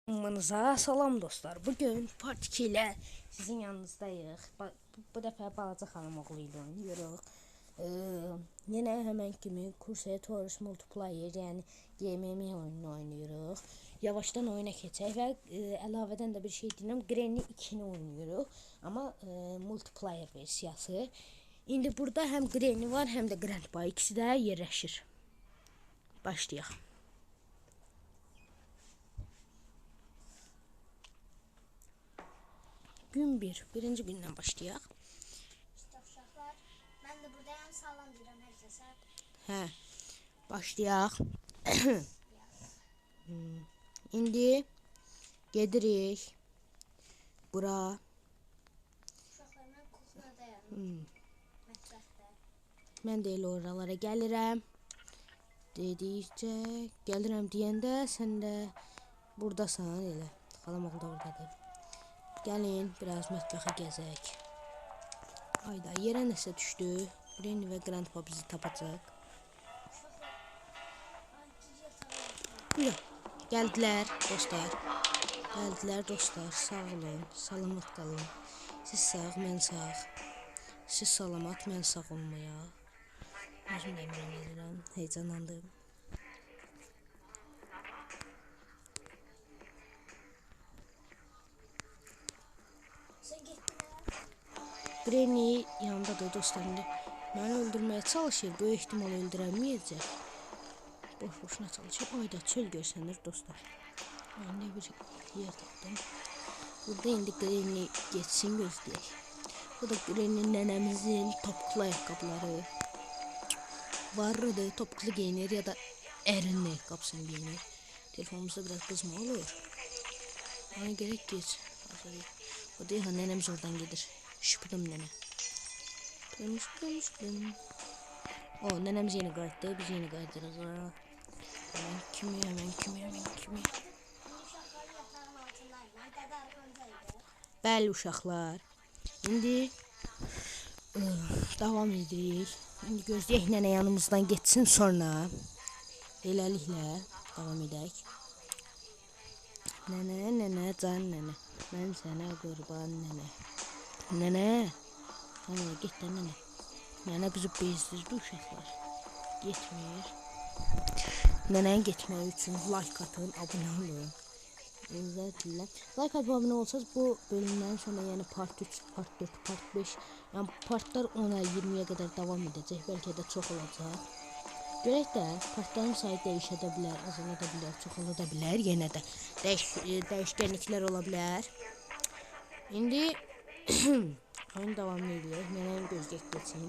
Manıza salam dostlar. Bugün part 2 ilə sizin yanınızdayıq. Bu dəfə balaca xanım oğlu ilə oynayırıq. Yenə həmən kimi Crusader Tours Multiplayer, yəni GMM oyununu oynayırıq. Yavaşdan oyuna keçək və əlavədən də bir şey deyirəm. Granny 2-ni oynayırıq, amma multiplayer versiyası. İndi burada həm Granny var, həm də Grandpa, ikisi də yerləşir. Başlayaq. Gün 1. Birinci gündən başlayaq. Uşaqlar, mən də buradayam, salam deyirəm hər kəsə. Hə, başlayaq. İndi gedirik bura. Uşaqlar, mən kuxnyadayam. Mətbəxdə. Mən də elə oralara gəlirəm. Dedikcə, gəlirəm deyəndə sən də buradasan elə. Xalam oğlu da buradadır. Gəlin, biraz mətbəxə gəzək. Ayda, yerə nəsə düşdü. Granny və Grandpa bizi tapacaq. Buyur, gəldilər dostlar. Gəldilər dostlar, sağ olun, salamat qalın. Siz sağ, mən sağ. Siz salamat, mən sağ olmayaq. Özüm də əmin edirəm, heyecanlandım. Sən getdilər. Granny yanındadır dostlar. Məni öldürməyə çalışır, böyük ehtimal öldürəməyəcək. Boş-boşuna çalışır. Ayda çöl görsənir dostlar. Ayda bir yer tapdım. Burada indi Granny geçsin gözləyək. Bu da Granny nənəmizin topuklu ayaqqabıları. Varıdır, topuklu giyinir ya da ərin ayaqqabısını giyinir. Telefonumuzda biraz qızma olur. Ona gerek geç. O deyil, nənəmiz oradan gedir. Şıpıdım nənə. Şıpıdım. O, nənəmiz yeni qayıtdı, biz yeni qayıdırıq. Həmən kimi. Uşaqlar yatağın altındayım. Mən dədə arxamdaydı. Bəli uşaqlar. İndi davam edirik. İndi gözləyək nənə yanımızdan geçsin, sonra beləliklə davam edək. Nənə, can nənə. Mən sənə qurban nənə. Nənə. Nənə, get də nənə. Nənə bizi bezdirdi uşaqlar. Getmir. Nənənin getməyi üçün like atın, abunə olun. İzlədilər. Like atıb abunə olsanız bu bölümdən sonra, yəni part 3, part 4, part 5, yəni partlar 10-a, 20-yə qədər davam edəcək. Bəlkə də çox olacaq. Görək də, partların sayı dəyişə də bilər, azala da bilər, çoxala da bilər. Yenə də dəyişkənliklər ola bilər. İndi oyun davam ediyor. Nənəni gözləyək geçsin.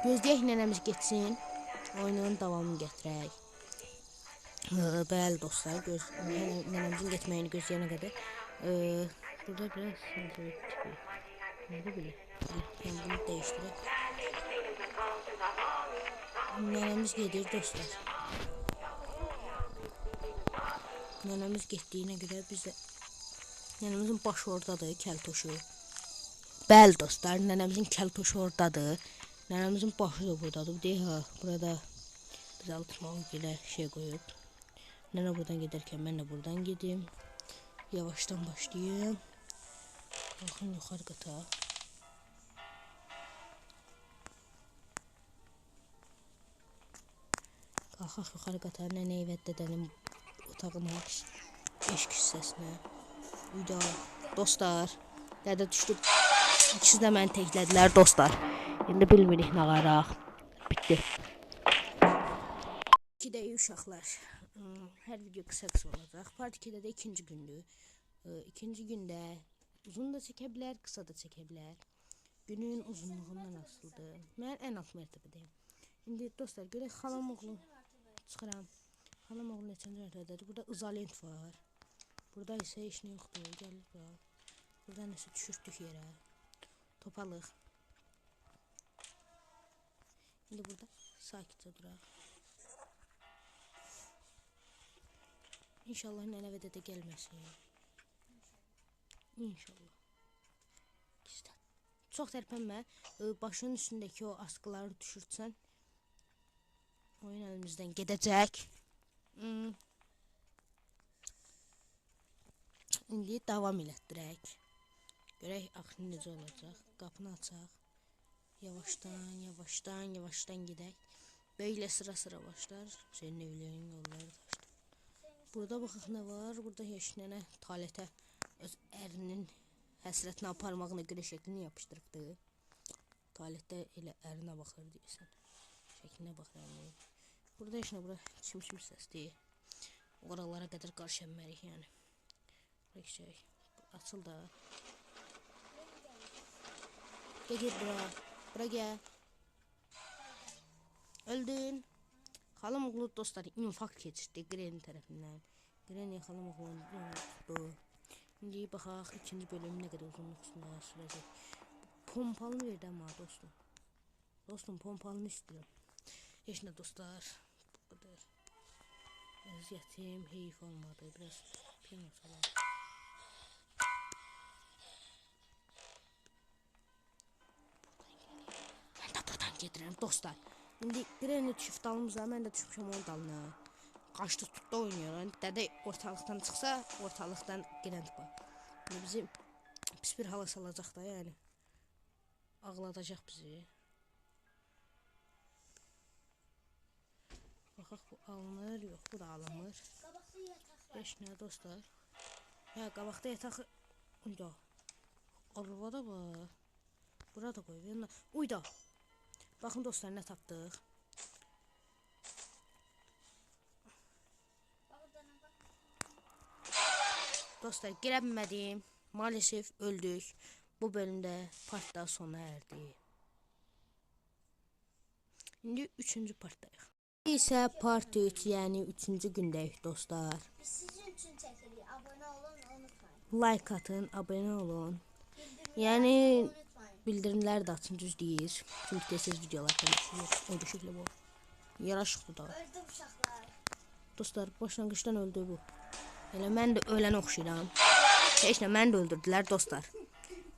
Gözləyək nənəmiz geçsin. Oyunun davamını gətirək. Bəli dostlar, nənəmizin getməyini gözləyənə qədər. Burada biraz nədir belə? Yəni bunu dəyişdirək. Nənəmiz gedir dostlar. Nənəmiz getdiyinə görə biz də nənəmizin başı oradadır, kəltoşu. Bəli dostlar, nənəmizin kəltoşu oradadır. Nənəmizin başı da buradadır. Deyək ha, burada biz altırmalı ilə şey qoyub. Nənə buradan gedərkən mən də buradan gedim. Yavaşdan başlayayım. Baxın yuxarı qata. Qalxaq yuxarı qata, nənəyi və dədənin otağına, eşq hissəsinə. Uyda dostlar, dədə düşdü. İkisi də məni təklədilər dostlar. İndi bilmirik nə qaraq. Bitdi. İkidəyi uşaqlar. Hər video qısa olacaq. Part 2-də də ikinci gündür. İkinci gündə uzun da çəkə bilər, qısa da çəkə bilər. Günün uzunluğundan asılıdır. Mən ən alt mərtəbədəyim. İndi dostlar, görək xalam oğlu çıxıram. Xalam oğlu neçənci mərtəbədədir? Burada izolent var. Burada isə heç nə yoxdur. Gəlir bura. Burada nəsə düşürtdük yerə. Topalıq. İndi burada sakitcə duraq. İnşallah nənə və dədə gəlməsin. İnşallah. Çox tərpənmə. Başının üstündəki o askıları düşürtsən oyun əlimizdən gedəcək. İndi davam elətdirək. Görək axı necə olacaq. Qapını açaq. Yavaşdan gedək. Böyle sıra başlar. Senin evlərin yolları taşdı. Burada baxaq nə var. Burada heç nənə tualetə öz ərinin həsrətini aparmağına görə şəklini yapışdırıbdı. Tualetdə elə ərinə baxır deyirsən. Şəklinə baxır. Burada heç nə, bura çim səsdir. Oralara qədər qarşılanməliyik yəni. Bura açıl da. Gel bura. Bura gel. Öldün. Xalam oğlu dostlar infarkt keçirdi Granny tərəfindən. Granny xalam oğlunu tutdu. İndi baxaq ikinci bölüm nə qədər uzunluq sürəcək. Pompalını verdi amma dostum. Dostum pompalını istəyirəm. Heç nə dostlar. Bu qədər. Əziyyətim heyif olmadı. Biraz piyano çalaq. Mən də buradan gedirəm dostlar. İndi Granny düşüb dalımıza, mən də düşmüşəm onun dalına. Qaçdı tutdu oynuyor. Dədə ortalıqdan çıxsa, ortalıqdan Granny var. Bizi pis bir hala salacaq da yəni. Ağladacaq bizi. Baxaq bu alınır, yox bu da alınmır. Heç nə dostlar. Hə, qabaqda yataq. Yox. Arvada var. Burada qoy. Uyda. Baxın dostlar nə tapdıq. Dostlar girə bilmədim. Maalesef öldük. Bu bölümdə partda sona erdi. İndi 3-cü partdayıq. İsə part 3, yəni 3-cü gündəyik dostlar. Biz sizin üçün çəkirik. Abunə olun, unutmayın. Like atın, abunə olun. Yəni bildirimləri də açın, düz deyir. Çünki tez videolar paylaşılır. O düşüklə bu. Yaraşıqlı da. Öldü uşaqlar. Dostlar başlanğıçdan öldü bu. Elə mən də ölən oxşayıram. Heç nə, mən də öldürdülər dostlar.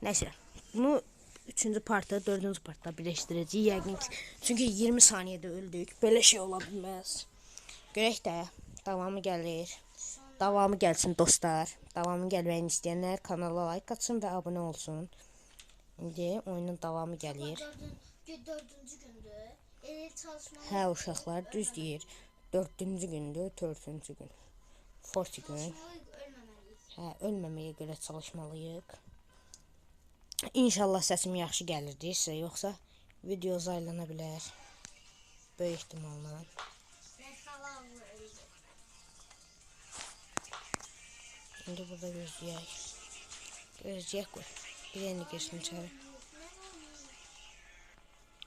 Nəysə, bunu 3-cü partda, 4-cü partda birləşdirəcəyik yəqin ki. Çünki 20 saniyədə öldük. Belə şey ola bilməz. Görək də, davamı gəlir. Davamı gəlsin dostlar. Davamı gəlməyini istəyənlər kanala like atsın və abunə olsun. İndi oyunun davamı gəlir. 4-cü gündür. Elə çalışmalı. Hə uşaqlar, düz deyir. 4-cü gündür, 4-cü gün. 40 gün. Ölməməliyik. Hə, ölməməyə görə çalışmalıyıq. İnşallah səsim yaxşı gəlirdirsə, yoxsa video zaylana bilər. Böyük ehtimalla. İndi burada gözləyək. Gözləyək qoy. Bir yeni geçsin içəri.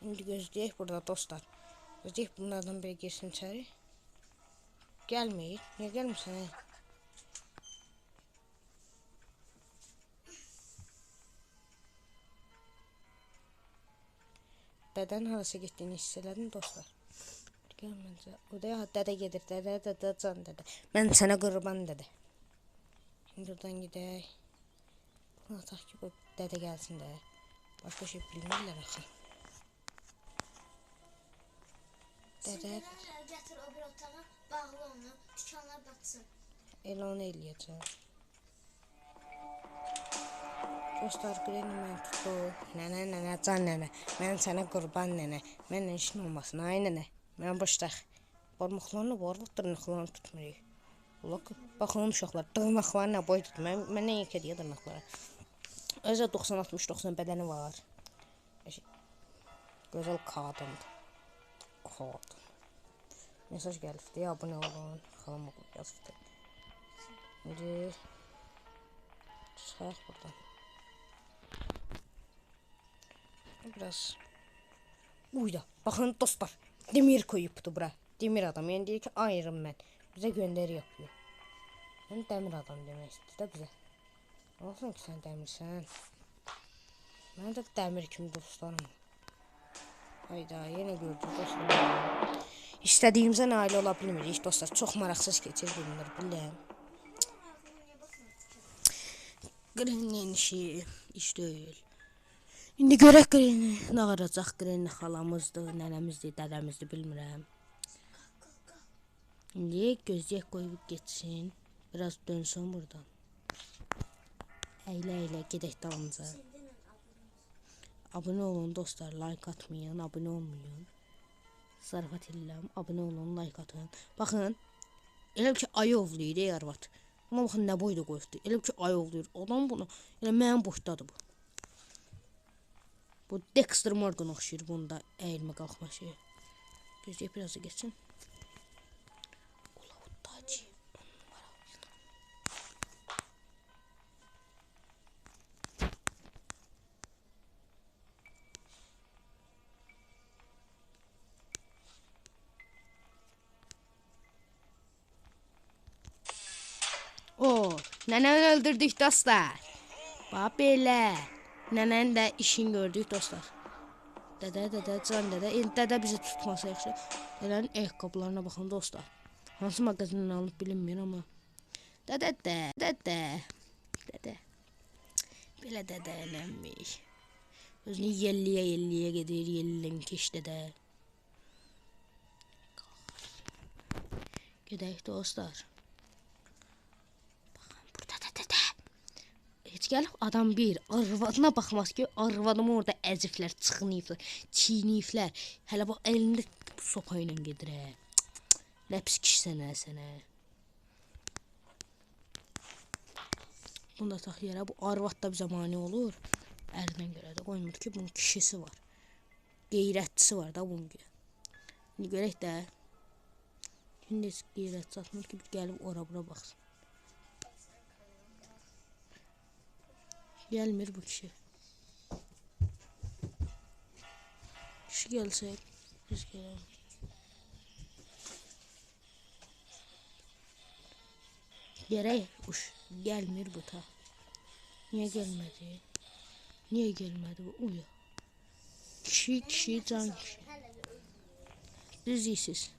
İndi gözləyək burada dostlar. Gözləyək bunlardan biri geçsin içəri. Gəlməyir. Niyə gəlmirsən? Dədən harasa getdiyini hiss elədim dostlar. Gəl məncə. O da ya dədə gedir. Dədə can dədə. Mən sənə qurban dədə. Şimdi buradan gedək. Bunu ataq ki bu dədə gəlsin də. Başqa şey bilmirlər axı. Dədə. Gətir o bir otağa, bağlı onu, dükanlar batsın. Elə onu eləyəcəm. Dostlar, Granny mən tutdu. Nənə, can nənə. Mən sənə qurban nənə. Mənlə işin olmasın, ay nənə. Mən başdaq. Barmaqlarını var, dırnaqlarını tutmuruq. Baxın uşaqlar, dırnaqlarına boy tutmur. Məndən yekə deyə dırnaqlara. Özə 90-60-90 bədəni var. Gözəl qadındır. Qadın. Mesaj gəlibdi, abunə olun. Xalam oğlu yazıbdı. İndi çıxaq buradan. Biraz uyda. Baxın dostlar. Demir koyubdu bura. Demir adam. Yəni deyir ki, Iron Man. Bizə göndəri yapıyor. Yəni dəmir adam demək istəyir də bizə. Olsun ki, sən dəmirsən. Mən də dəmir kimi dostlarım. Hayda, yenə gördük dostlar. İstədiyimizə nail ola bilmirik dostlar. Çox maraqsız keçir bunlar, bilirəm. Granny'nin işi iş deyil. İndi görək Granny nə qaracaq. Granny xalamızdır, nənəmizdir, dədəmizdir, bilmirəm. İndi gözlük qoyub geçsin. Biraz dönsün buradan. Əylə gedək dalınca. Abone olun dostlar, like atmayın, abone olmayın. Zarafat edirəm, abone olun, like atın. Baxın, elə ki ayı ovlayır ey arvad. Buna baxın nə boyda qoyubdu. Elə ki ayı ovlayır. Adam bunu, elə mənim boydadır bu. Bu Dexter Morgan oxşayır bunda əyilmə qalxma şeyi. Gözlük biraz da geçsin. O, nənəni öldürdük dostlar. Bax belə. Nənənin də işini gördük dostlar. Dədə, can dədə. Dədə bizi tutmasa yaxşı. Dədənin ayaqqabılarına baxın dostlar. Hansı mağazadan alınıb bilinmir amma. Dədə. Belə dədə eləmiş. Özünü yelliyə gedir, yellin keş dədə. Gedək dostlar. Heç gəlib adam bir arvadına baxmaz ki, arvadımı orada əziflər, çıxınıyıblar, çiyniyiblər. Hələ bax əlində sopa ilə gedir. Nə pis kişisən sənə. Bunu da taxıyara, bu arvad da bizə mane olur. Ərindən görə də qoymur ki, bunun kişisi var. Qeyrətçisi var da bunun görə. İndi görək də. Şimdi heç qeyrətçi atmır ki, gəlib ora-bura baxsın. Gelmir bu kişi. Kişi gelsek biz gelelim. Gerek uş gelmir bu ta. Niye gelmedi? Niye gelmedi bu? Uya. Kişi can kişi. Düzüysüz.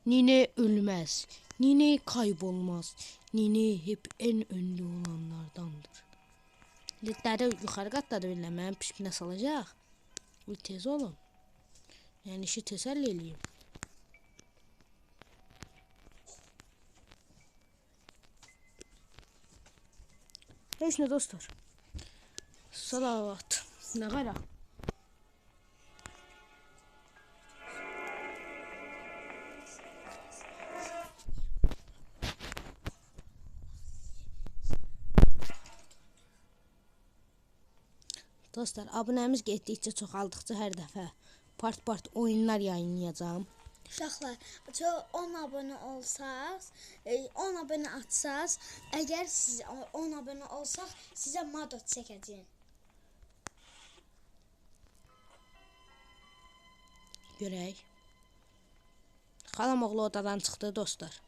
Nine ölmez. Nine kaybolmaz. Nine hep en önlü olanlardandır. Dədə yuxarı qatdadır billə, mənim pişkinə salacaq. Tez olun. Yəni işi təsəlli eləyim. Heç nə dostlar. Salavat. Nə qara? Dostlar, abunəmiz getdikcə çoxaldıqca hər dəfə part oyunlar yayınlayacağım. Uşaqlar, 10 abone olsaq, 10 abone atsaz, əgər siz 10 abone olsaq, sizə modot çəkəcəyim. Görək. Xalam oğlu odadan çıxdı dostlar.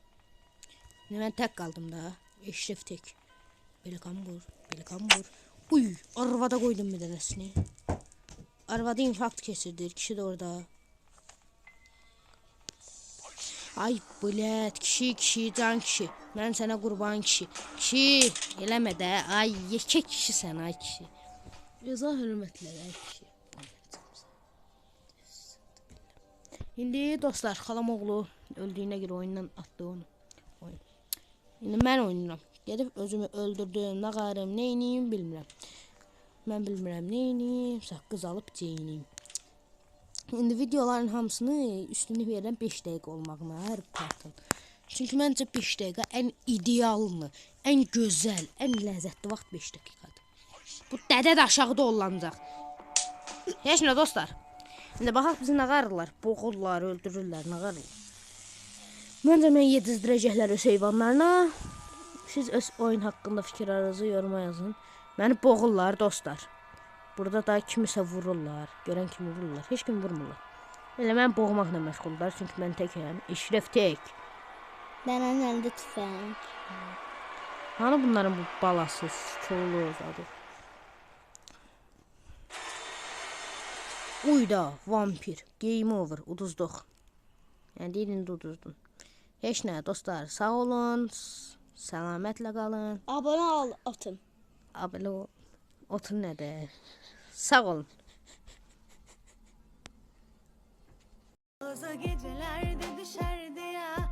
Mən tək qaldım da. Eşref tək. Belikan vur. Uy, arvada koydum bir dədəsini. Arvadı infarkt keçirdir, kişi de orada. Ay blət, kişi, can kişi. Mən sənə qurban kişi. Kişi, eləmə də, ay yekə kişi sən, ay kişi. Rıza hörmətlər, ay kişi. İndi dostlar, xalam oğlu öldüyünə görə oyundan atdı onu. İndi mən oynayıram. Gedib özümü öldürdüm, nə qarım, neyniyim bilmirəm. Mən bilmirəm neyniyim, saqqız alıb ceyniyim. İndi videoların hamısını üstünlük verirəm 5 dəqiqə olmağına hər partın. Çünki məncə 5 dəqiqə ən idealını, ən gözəl, ən ləzzətli vaxt 5 dəqiqədir. Bu dədə də aşağıda ollanacaq. Heç nə dostlar. İndi baxaq bizi nə qarırlar, boğurlar, öldürürlər, nə qarırlar. Məncə mən yedizdirəcəklər öz heyvanlarına. Siz öz oyun haqqında fikirlərinizi yoruma yazın. Məni boğurlar dostlar. Burada da kimisə vururlar. Görən kimi vururlar. Heç kim vurmurlar. Elə mən boğmaqla məşğullar. Çünki mən təkəm. Eşref tək. Nənənin əlində tüfəng. Hani bunların bu balası, çoğulu ozadı. Uyda, vampir. Game over. Uduzduq. Yəni deyilin uduzdun. Heç nə dostlar. Sağ olun. Selametle kalın. Abone ol, otun. Abone ol. Otun nədir? Sağ olun. Geceler de düşerdi ya.